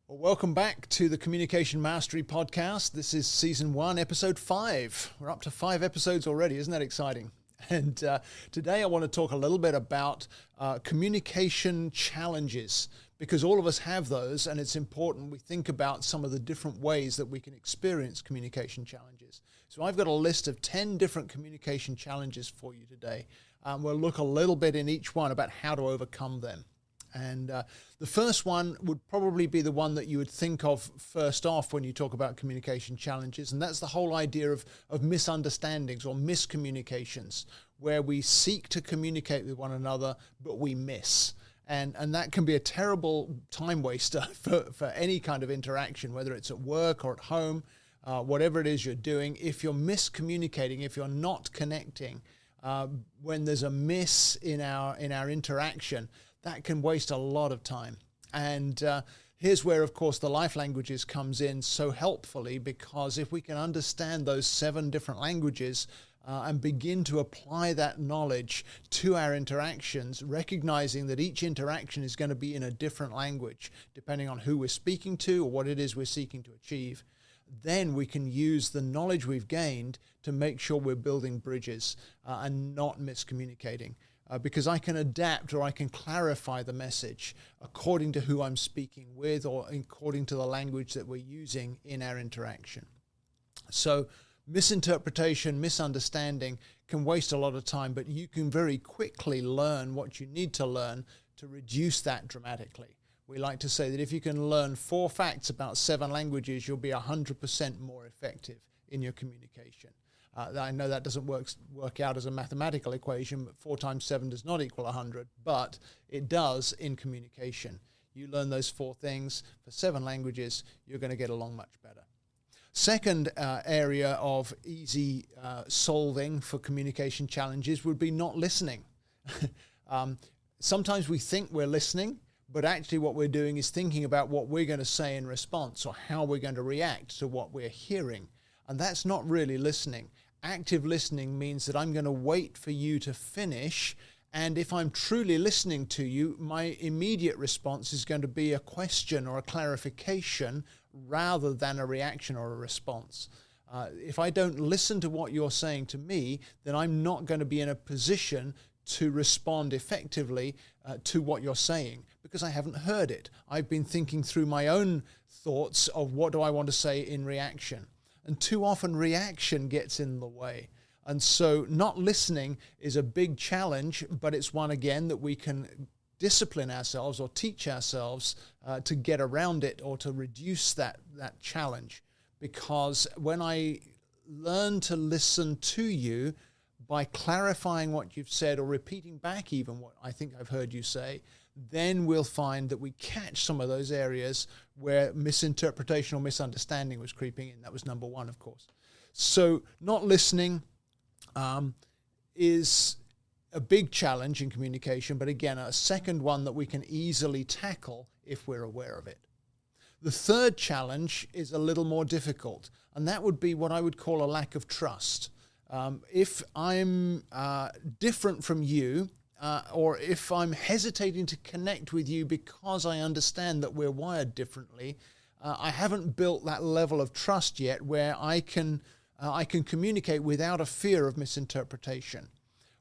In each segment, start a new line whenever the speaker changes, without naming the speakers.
Well, welcome back to the Communication Mastery Podcast. This is Season 1, Episode 5. We're up to 5 episodes already. Isn't that exciting? And today I want to talk a little bit about communication challenges, because all of us have those, and it's important we think about some of the different ways that we can experience communication challenges. So I've got a list of 10 different communication challenges for you today. We'll look a little bit in each one about how to overcome them. And the first one would probably be the one that you would think of first off when you talk about communication challenges, and that's the whole idea of misunderstandings or miscommunications, where we seek to communicate with one another, but we miss. And that can be a terrible time waster for any kind of interaction, whether it's at work or at home, whatever it is you're doing. If you're miscommunicating, if you're not connecting, when there's a miss in our interaction, that can waste a lot of time. And here's where, of course, the life languages comes in so helpfully, because if we can understand those 7 different languages and begin to apply that knowledge to our interactions, recognizing that each interaction is going to be in a different language, depending on who we're speaking to or what it is we're seeking to achieve, then we can use the knowledge we've gained to make sure we're building bridges and not miscommunicating. Because I can adapt or I can clarify the message according to who I'm speaking with or according to the language that we're using in our interaction. So misinterpretation, misunderstanding can waste a lot of time, but you can very quickly learn what you need to learn to reduce that dramatically. We like to say that if you can learn 4 facts about 7 languages, you'll be 100% more effective in your communication. I know that doesn't work out as a mathematical equation, but 4 times 7 does not equal 100, but it does in communication. You learn those 4 things for 7 languages, you're going to get along much better. Second area of easy solving for communication challenges would be not listening. Sometimes we think we're listening, but actually what we're doing is thinking about what we're going to say in response or how we're going to react to what we're hearing. And that's not really listening. Active listening means that I'm going to wait for you to finish, and if I'm truly listening to you, my immediate response is going to be a question or a clarification rather than a reaction or a response. If I don't listen to what you're saying to me, then I'm not going to be in a position to respond effectively to what you're saying, because I haven't heard it. I've been thinking through my own thoughts of what do I want to say in reaction. And too often reaction gets in the way. And so not listening is a big challenge, but it's one, again, that we can discipline ourselves or teach ourselves to get around it or to reduce that challenge. Because when I learn to listen to you by clarifying what you've said or repeating back even what I think I've heard you say, then we'll find that we catch some of those areas where misinterpretation or misunderstanding was creeping in. That was number 1, of course. So not listening is a big challenge in communication, but again, a second one that we can easily tackle if we're aware of it. The third challenge is a little more difficult, and that would be what I would call a lack of trust. If I'm different from you, or if I'm hesitating to connect with you because I understand that we're wired differently, I haven't built that level of trust yet where I can communicate without a fear of misinterpretation.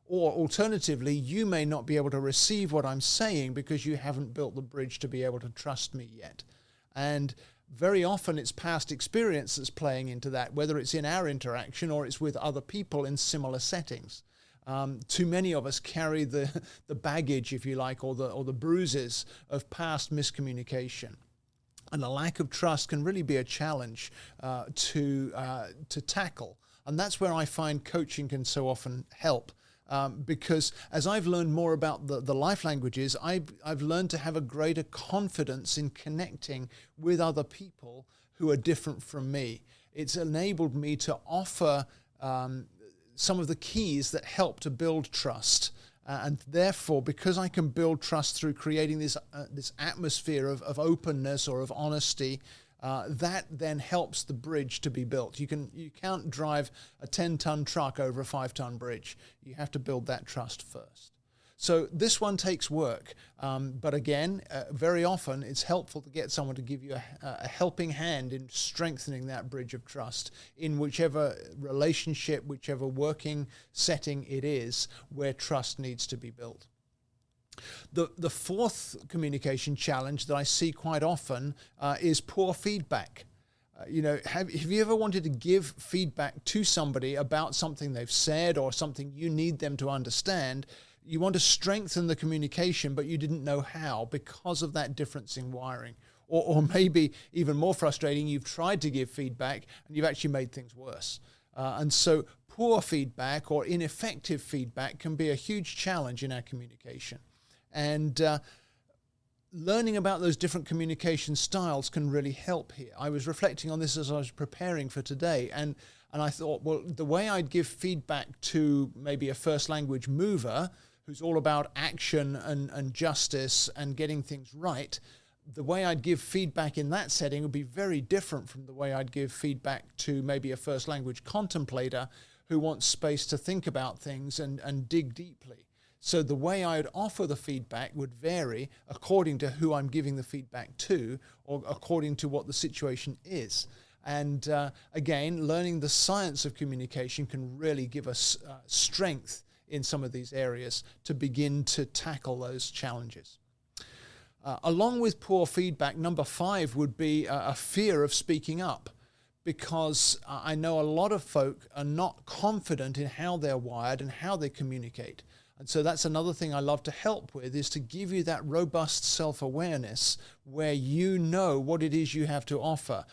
Or alternatively, you may not be able to receive what I'm saying because you haven't built the bridge to be able to trust me yet. And very often it's past experience that's playing into that, whether it's in our interaction or it's with other people in similar settings. Too many of us carry the baggage, if you like, or the bruises of past miscommunication. And a lack of trust can really be a challenge to tackle. And that's where I find coaching can so often help. Because as I've learned more about the life languages, I've learned to have a greater confidence in connecting with other people who are different from me. It's enabled me to offer some of the keys that help to build trust. And therefore, because I can build trust through creating this atmosphere of openness or of honesty, that then helps the bridge to be built. You can't drive a 10-ton truck over a 5-ton bridge. You have to build that trust first. So this one takes work. But again, very often it's helpful to get someone to give you a helping hand in strengthening that bridge of trust in whichever relationship, whichever working setting it is where trust needs to be built. The fourth communication challenge that I see quite often is poor feedback. Have you ever wanted to give feedback to somebody about something they've said or something you need them to understand? You want to strengthen the communication, but you didn't know how because of that difference in wiring. Or maybe even more frustrating, you've tried to give feedback and you've actually made things worse. And so poor feedback or ineffective feedback can be a huge challenge in our communication. And learning about those different communication styles can really help here. I was reflecting on this as I was preparing for today, and I thought, well, the way I'd give feedback to maybe a first language mover who's all about action and justice and getting things right, the way I'd give feedback in that setting would be very different from the way I'd give feedback to maybe a first language contemplator who wants space to think about things and dig deeply. So the way I would offer the feedback would vary according to who I'm giving the feedback to or according to what the situation is. And again, learning the science of communication can really give us strength in some of these areas to begin to tackle those challenges. Along with poor feedback, number 5 would be a fear of speaking up, because I know a lot of folk are not confident in how they're wired and how they communicate. And so that's another thing I love to help with, is to give you that robust self-awareness where you know what it is you have to offer.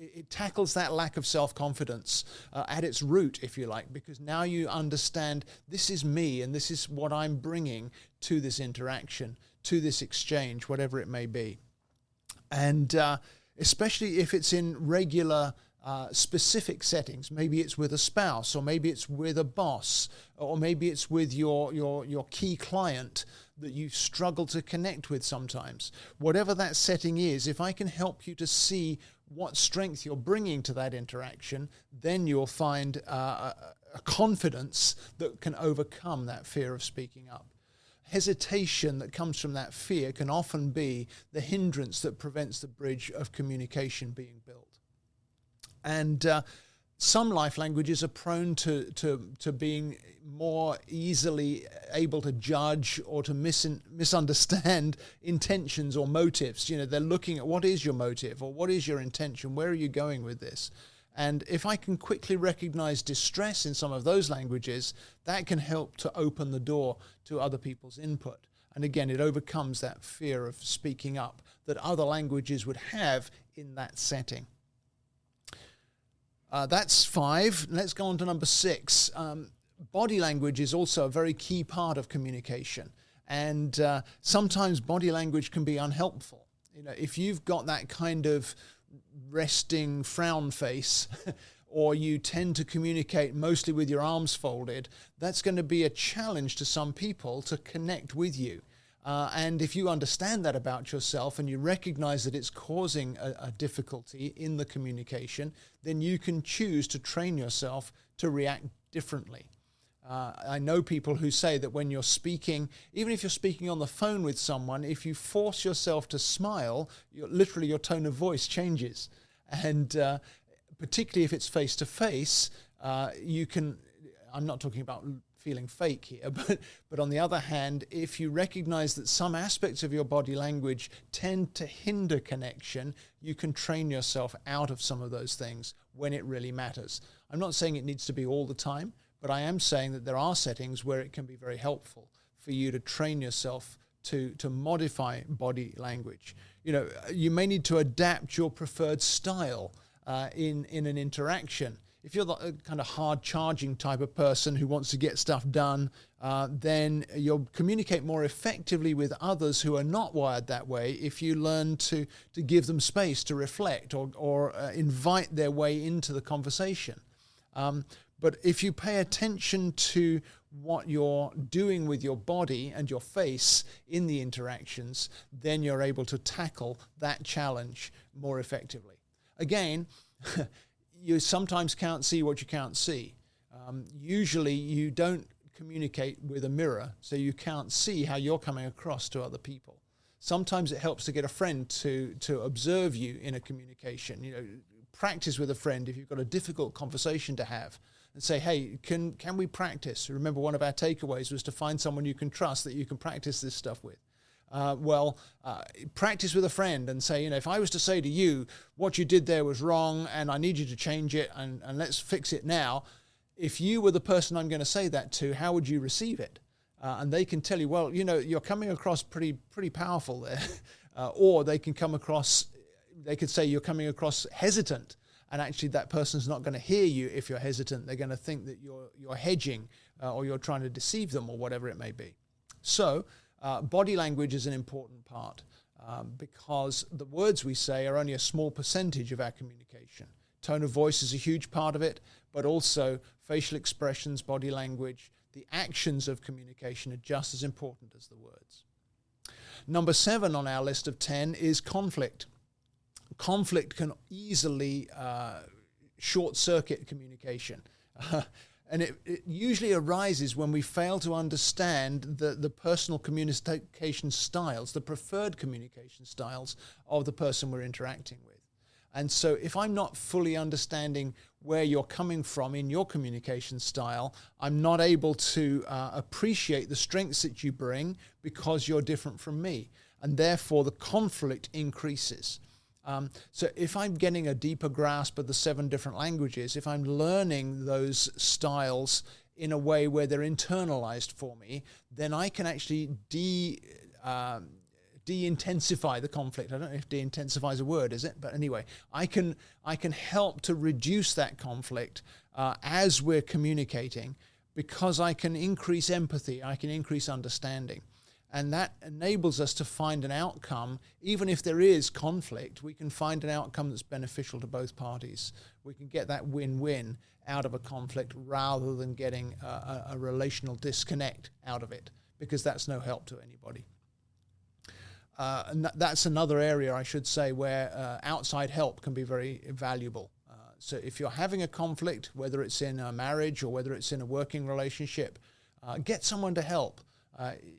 It tackles that lack of self-confidence at its root, if you like, because now you understand this is me and this is what I'm bringing to this interaction, to this exchange, whatever it may be. And especially if it's in regular specific settings. Maybe it's with a spouse, or maybe it's with a boss, or maybe it's with your key client that you struggle to connect with sometimes. Whatever that setting is, if I can help you to see what strength you're bringing to that interaction, then you'll find a confidence that can overcome that fear of speaking up. Hesitation that comes from that fear can often be the hindrance that prevents the bridge of communication being built. And some life languages are prone to being more easily able to judge or to misunderstand intentions or motives. They're looking at what is your motive or what is your intention, where are you going with this? And if I can quickly recognize distress in some of those languages, that can help to open the door to other people's input. And again, it overcomes that fear of speaking up that other languages would have in that setting. That's 5. Let's go on to number 6. Body language is also a very key part of communication. And sometimes body language can be unhelpful. If you've got that kind of resting frown face, or you tend to communicate mostly with your arms folded, that's going to be a challenge to some people to connect with you. And if you understand that about yourself and you recognize that it's causing a difficulty in the communication, then you can choose to train yourself to react differently. I know people who say that when you're speaking, even if you're speaking on the phone with someone, if you force yourself to smile, literally your tone of voice changes. And particularly if it's face-to-face, you can, I'm not talking about feeling fake here, but on the other hand, if you recognize that some aspects of your body language tend to hinder connection, you can train yourself out of some of those things when it really matters. I'm not saying it needs to be all the time, but I am saying that there are settings where it can be very helpful for you to train yourself to modify body language. You may need to adapt your preferred style in an interaction. If you're the kind of hard-charging type of person who wants to get stuff done, then you'll communicate more effectively with others who are not wired that way if you learn to give them space to reflect or invite their way into the conversation. But if you pay attention to what you're doing with your body and your face in the interactions, then you're able to tackle that challenge more effectively. Again, you sometimes can't see what you can't see. Usually you don't communicate with a mirror, so you can't see how you're coming across to other people. Sometimes it helps to get a friend to observe you in a communication. Practice with a friend if you've got a difficult conversation to have, and say, hey, can we practice? Remember, one of our takeaways was to find someone you can trust that you can practice this stuff with. Practice with a friend and say, if I was to say to you, what you did there was wrong and I need you to change it and let's fix it now. If you were the person I'm going to say that to, how would you receive it? And they can tell you, well, you're coming across pretty powerful there. Or they could say you're coming across hesitant. And actually that person's not going to hear you if you're hesitant. They're going to think that you're hedging or you're trying to deceive them or whatever it may be. So body language is an important part because the words we say are only a small percentage of our communication. Tone of voice is a huge part of it, but also facial expressions, body language, the actions of communication are just as important as the words. Number 7 on our list of 10 is conflict. Conflict can easily short-circuit communication. And it usually arises when we fail to understand the personal communication styles, the preferred communication styles of the person we're interacting with. And so if I'm not fully understanding where you're coming from in your communication style, I'm not able to appreciate the strengths that you bring because you're different from me. And therefore, the conflict increases. So if I'm getting a deeper grasp of the 7 different languages, if I'm learning those styles in a way where they're internalized for me, then I can actually de-intensify the conflict. I don't know if de-intensify is a word, is it? But anyway, I can help to reduce that conflict as we're communicating because I can increase empathy, I can increase understanding. And that enables us to find an outcome. Even if there is conflict, we can find an outcome that's beneficial to both parties. We can get that win-win out of a conflict rather than getting a relational disconnect out of it, because that's no help to anybody. And that's another area, I should say, where outside help can be very valuable. So if you're having a conflict, whether it's in a marriage or whether it's in a working relationship, get someone to help.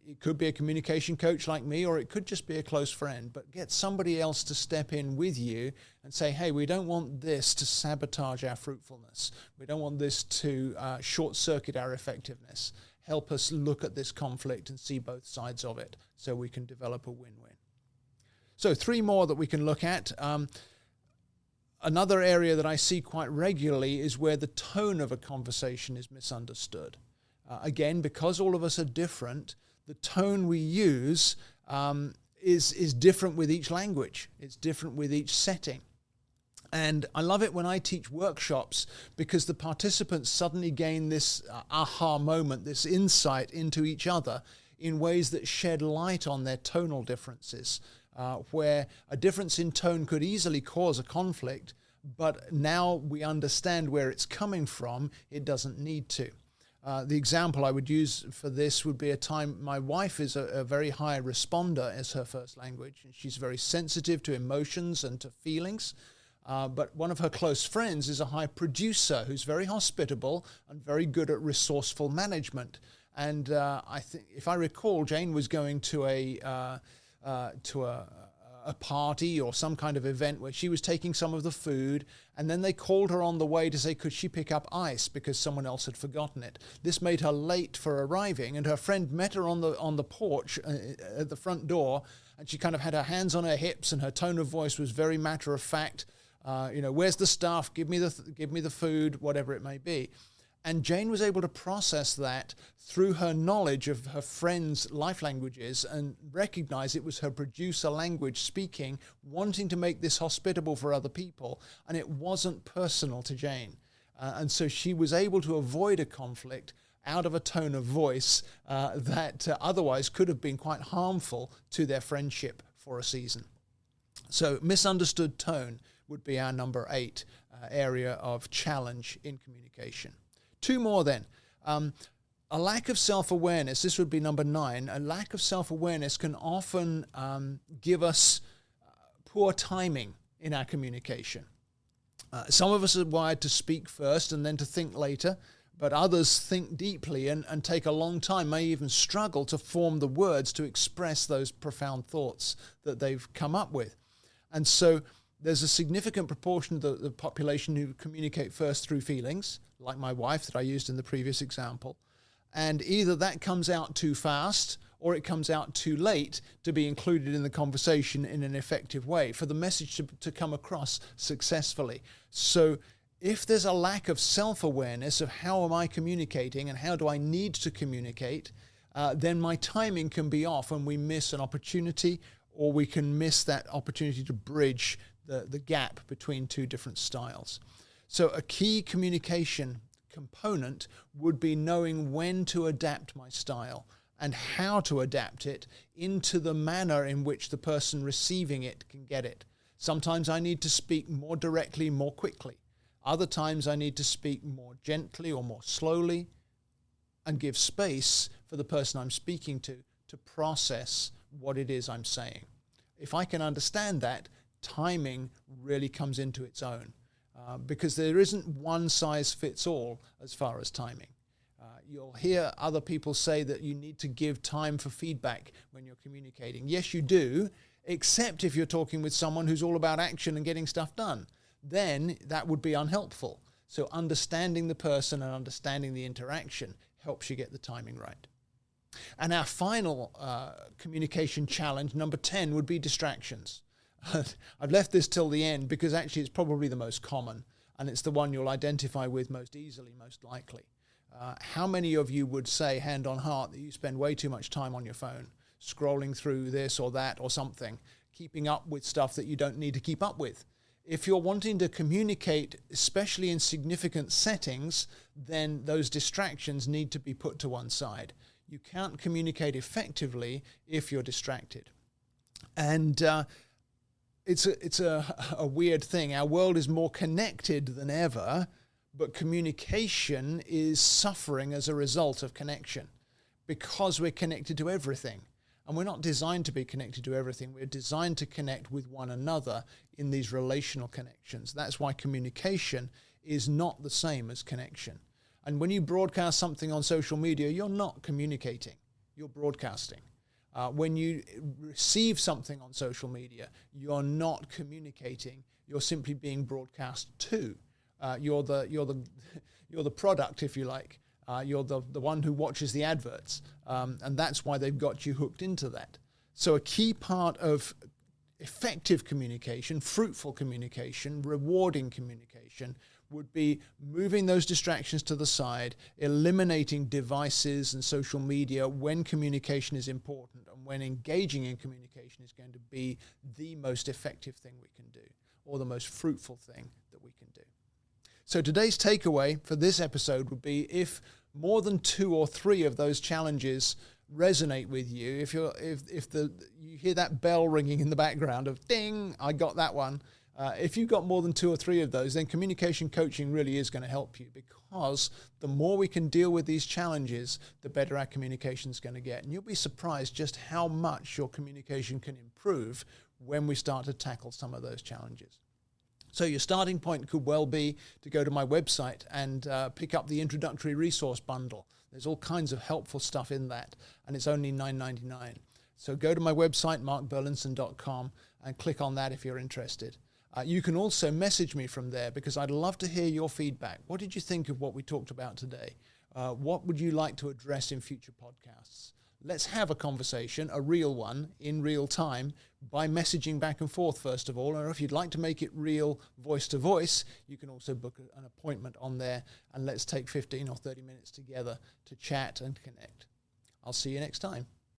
It could be a communication coach like me, or it could just be a close friend, but get somebody else to step in with you and say, hey, we don't want this to sabotage our fruitfulness. We don't want this to short-circuit our effectiveness. Help us look at this conflict and see both sides of it so we can develop a win-win. So 3 more that we can look at. Another area that I see quite regularly is where the tone of a conversation is misunderstood. Again, because all of us are different, the tone we use is different with each language. It's different with each setting. And I love it when I teach workshops because the participants suddenly gain this aha moment, this insight into each other in ways that shed light on their tonal differences, where a difference in tone could easily cause a conflict, but now we understand where it's coming from, it doesn't need to. The example I would use for this would be a time my wife is a very high responder as her first language, and she's very sensitive to emotions and to feelings. But one of her close friends is a high producer who's very hospitable and very good at resourceful management. And I think, if I recall, Jane was going to a party or some kind of event where she was taking some of the food, and then they called her on the way to say, could she pick up ice because someone else had forgotten it. This made her late for arriving, and her friend met her on the porch at the front door, and she kind of had her hands on her hips, and her tone of voice was very matter of fact. Where's the stuff? Give me the food, whatever it may be. And Jane was able to process that through her knowledge of her friend's life languages and recognize it was her producer language speaking, wanting to make this hospitable for other people. And it wasn't personal to Jane. And so she was able to avoid a conflict out of a tone of voice that otherwise could have been quite harmful to their friendship for a season. So misunderstood tone would be our number 8 area of challenge in communication. 2 more then. A lack of self-awareness, this would be number 9. A lack of self-awareness can often give us poor timing in our communication. Some of us are wired to speak first and then to think later, but others think deeply and take a long time, may even struggle to form the words to express those profound thoughts that they've come up with. And so there's a significant proportion of the population who communicate first through feelings, like my wife that I used in the previous example. And either that comes out too fast or it comes out too late to be included in the conversation in an effective way for the message to come across successfully. So if there's a lack of self-awareness of how am I communicating and how do I need to communicate, then my timing can be off and we miss an opportunity, or we can miss that opportunity to bridge the gap between two different styles. So a key communication component would be knowing when to adapt my style and how to adapt it into the manner in which the person receiving it can get it. Sometimes I need to speak more directly, more quickly. Other times I need to speak more gently or more slowly and give space for the person I'm speaking to process what it is I'm saying. If I can understand that, timing really comes into its own, because there isn't one size fits all as far as timing. You'll hear other people say that you need to give time for feedback when you're communicating. Yes, you do, except if you're talking with someone who's all about action and getting stuff done. Then that would be unhelpful. So understanding the person and understanding the interaction helps you get the timing right. And our final communication challenge, number 10, would be distractions. I've left this till the end because actually it's probably the most common, and it's the one you'll identify with most easily, most likely. How many of you would say, hand on heart, that you spend way too much time on your phone, scrolling through this or that or something, keeping up with stuff that you don't need to keep up with? If you're wanting to communicate, especially in significant settings, then those distractions need to be put to one side. You can't communicate effectively if you're distracted. And it's a weird thing. Our world is more connected than ever, but communication is suffering as a result of connection because we're connected to everything. And we're not designed to be connected to everything. We're designed to connect with one another in these relational connections. That's why communication is not the same as connection. And when you broadcast something on social media, you're not communicating, you're broadcasting. When you receive something on social media, you're not communicating, you're simply being broadcast to. You're the product, if you like. You're the one who watches the adverts, and that's why they've got you hooked into that. So a key part of effective communication, fruitful communication, rewarding communication would be moving those distractions to the side, eliminating devices and social media when communication is important and when engaging in communication is going to be the most effective thing we can do, or the most fruitful thing that we can do. So today's takeaway for this episode would be, if more than 2 or 3 of those challenges resonate with you, if you hear that bell ringing in the background of ding, I got that one. If you've got more than 2 or 3 of those, then communication coaching really is going to help you, because the more we can deal with these challenges, the better our communication is going to get. And you'll be surprised just how much your communication can improve when we start to tackle some of those challenges. So your starting point could well be to go to my website and pick up the introductory resource bundle. There's all kinds of helpful stuff in that, and it's only $9.99. So go to my website, markburlinson.com, and click on that if you're interested. You can also message me from there, because I'd love to hear your feedback. What did you think of what we talked about today? What would you like to address in future podcasts? Let's have a conversation, a real one, in real time, by messaging back and forth, first of all. Or if you'd like to make it real voice to voice, you can also book an appointment on there, and let's take 15 or 30 minutes together to chat and connect. I'll see you next time.